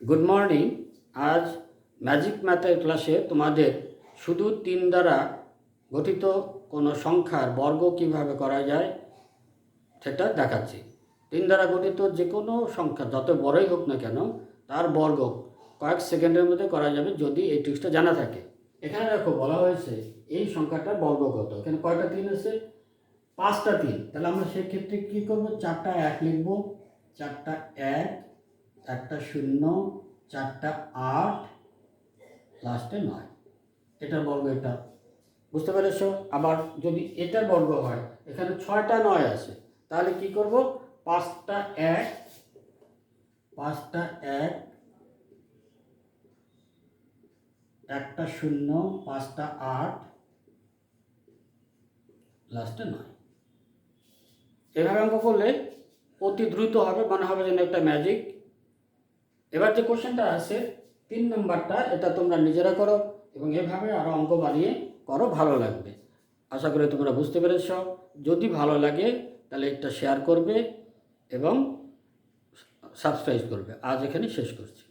Good morning. আজ magic ম্যাথের ক্লাসে তোমাদের শুধু 3 দ্বারা গঠিত কোনো সংখ্যার বর্গ কিভাবে করা যায় সেটা দেখাচ্ছি। 3 দ্বারা গঠিত যে কোনো সংখ্যা যত বড়ই হোক না কেন তার বর্গ কয়েক সেকেন্ডের মধ্যে করা যাবে যদি এই ট্রিক্সটা জানা থাকে। এখানে দেখো বলা হয়েছে এই সংখ্যাটার বর্গ কত। এখানে কয়টা 3 আছে? 5টা 3। তাহলে আমরা সেক্ষেত্রে কী করবো? 4টা 1 লিখবো। 4টা 1, একটা 0, 4টা 8, লাস্টে 9। এটার বর্গ এটা। বুঝতে পেরেছ? আবার যদি এটার বর্গ হয়, এখানে 6টা 9 আছে, তাহলে কি করব? 5টা 1, একটা 0, 5টা 8, লাস্টে 9। এভাবে অঙ্ক করলে অতি দ্রুত হবে, মনে হবে যেন একটা ম্যাজিক। এবার যে কোশ্চেনটা আছে 3 নম্বরটা, এটা তোমরা নিজেরা করো এবং এভাবে আরও অঙ্ক বানিয়ে করো, ভালো লাগবে। আশা করি তোমরা বুঝতে পেরেছ। যদি ভালো লাগে তাহলে এটা শেয়ার করবে এবং সাবস্ক্রাইব করবে। আজ এখানে শেষ করছি।